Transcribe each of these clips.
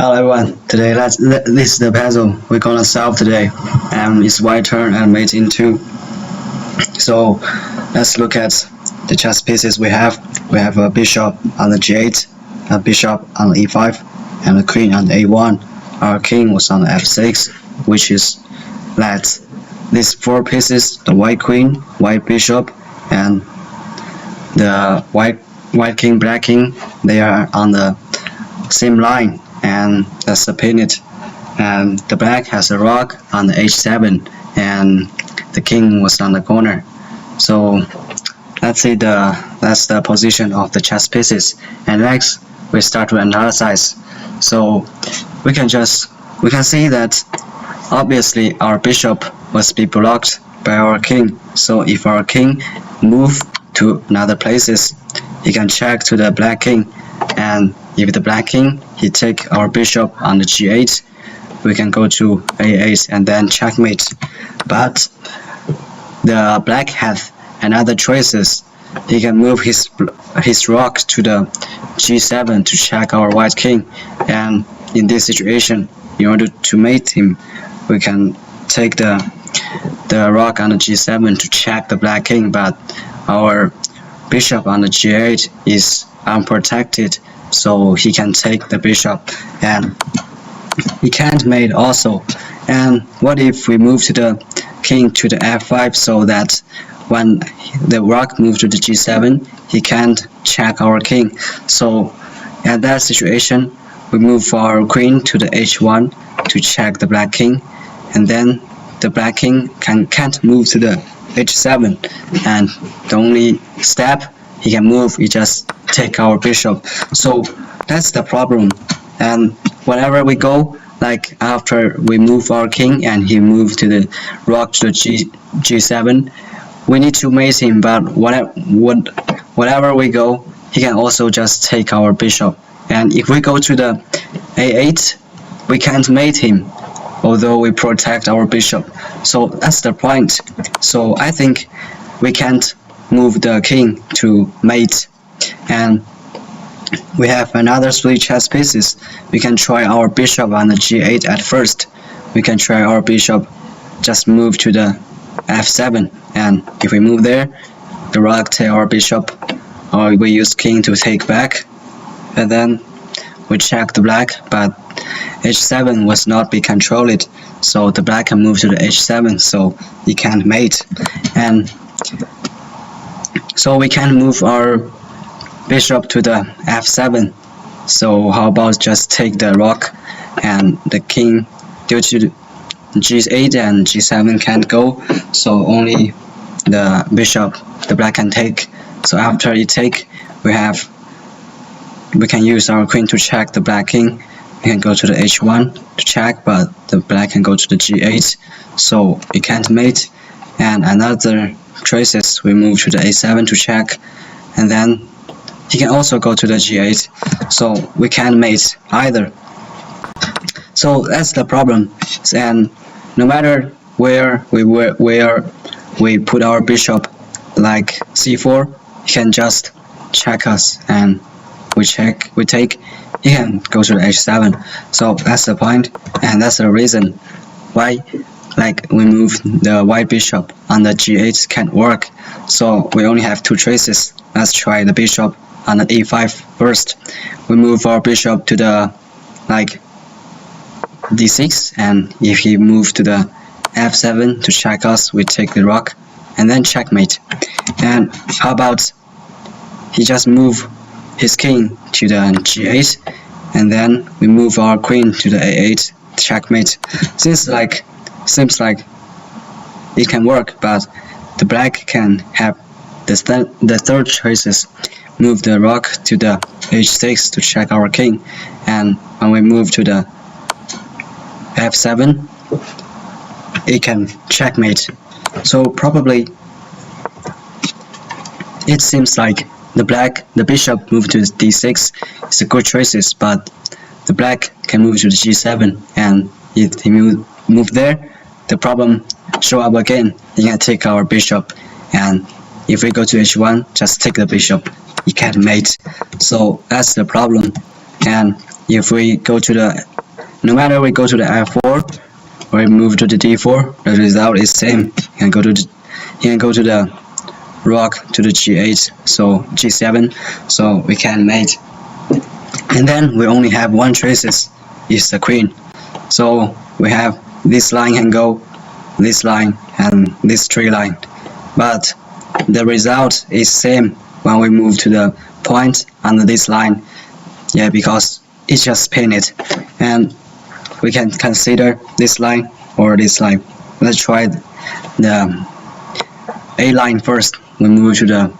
Hello everyone, today this is the puzzle we're gonna solve today, and it's white turn and mate in 2. So let's look at the chess pieces we have. We have a bishop on the g8, a bishop on the e5, and a queen on the a1. Our king was on the f6, which is that these 4 pieces, the white queen, white bishop, and the white king, black king, they are on the same line, and that's the pivot. And the black has a rook on the h7, and the king was on the corner. So let's see that's the position of the chess pieces. And next we start to analyze. So we can see that obviously our bishop must be blocked by our king. So if our king move to another places, he can check to the black king, and if the black king he take our bishop on the g8, we can go to a8 and then checkmate. But the black has another choices. He can move his rook to the g7 to check our white king, and in this situation, in order to mate him, we can take the rook on the g7 to check the black king, but our bishop on the g8 is unprotected, so he can take the bishop and he can't mate also. And what if we move to the king to the f5, so that when the rook moves to the g7, he can't check our king. So at that situation, we move our queen to the h1 to check the black king, and then the black king can't move to the h7, and the only step he can move is just take our bishop. So that's the problem. And whenever we go, like after we move our king and he moved to the rook to the g7, we need to mate him, but whatever we go, he can also just take our bishop. And if we go to the a8, we can't mate him, although we protect our bishop. So that's the point. So I think we can't move the king to mate. And we have another 3 chess pieces. We can try our bishop on the g8 at first. We can try our bishop just move to the f7, and if we move there, the rook take our bishop, or we use king to take back, and then we check the black, but h7 was not be controlled, so the black can move to the h7, so he can't mate. And so we can move our bishop to the f7. So how about just take the rook and the king, due to g8 and g7 can't go, so only the bishop, the black can take. So after you take, we can use our queen to check the black king. We can go to the h1 to check, but the black can go to the g8, so it can't mate. And another choices, we move to the a7 to check, and then he can also go to the g8, so we can't mate either. So that's the problem. And no matter where we put our bishop, like c4, he can just check us, and we take, he can go to the h7. So that's the point, and that's the reason why we move the white bishop on the g8 can't work. So we only have 2 choices. Let's try the bishop on the e5 first. We move our bishop to the d6, and if he moves to the f7 to check us, we take the rook and then checkmate. And how about he just move his king to the g8, and then we move our queen to the a8, checkmate. Seems like it can work, but the black can have the third choices. Move the rook to the h6 to check our king, and when we move to the f7, it can checkmate. So probably it seems like the bishop move to d6 is a good choices, but the black can move to the g7, and if he move there, the problem show up again. He can take our bishop, and if we go to h1, just take the bishop. You can't mate. So that's the problem. And if we go to the, no matter we go to the f4 or we move to the d4, the result is same. You can go to the rook to the g8, so g7, so we can mate. And then we only have one choices, is the queen. So we have this line can go, this line and this tree line, but the result is same when we move to the point under this line. Yeah, because it's just pin it, and we can consider this line or this line. Let's try the A line first. We move to the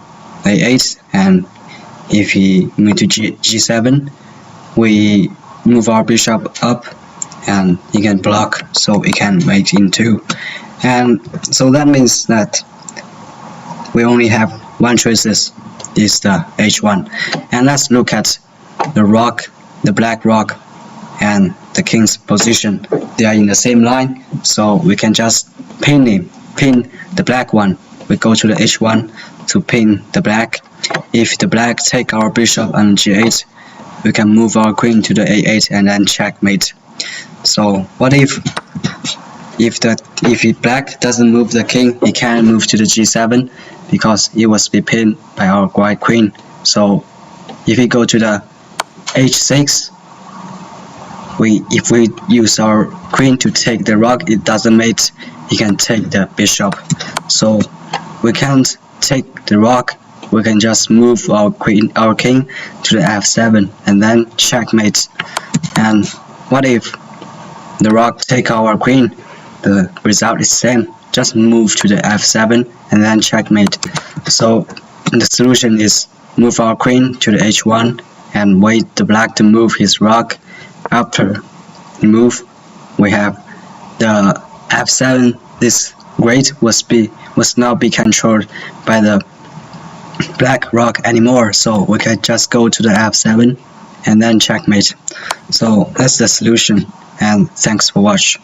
A8, and if we move to G7, we move our bishop up, and he can block, so we can mate in 2. And so that means that we only have one choices, is the H1. And let's look at the rook, the black rook, and the king's position. They are in the same line, so we can just pin the black one. We go to the H1 to pin the black. If the black take our bishop on G8, we can move our queen to the A8 and then checkmate. So what if black doesn't move the king, he can't move to the G7 because it was be pinned by our white queen. So if we go to the H6, if we use our queen to take the rook, it doesn't mate, he can take the bishop. So we can't take the rook, we can just move our king to the F7 and then checkmate. And what if the rook take our queen? The result is same, just move to the F7 and then checkmate. So the solution is move our queen to the H1 and wait the black to move his rook. After the move, we have the F7. This grid was not be controlled by the black rook anymore, so we can just go to the F7 and then checkmate. So that's the solution, and thanks for watching.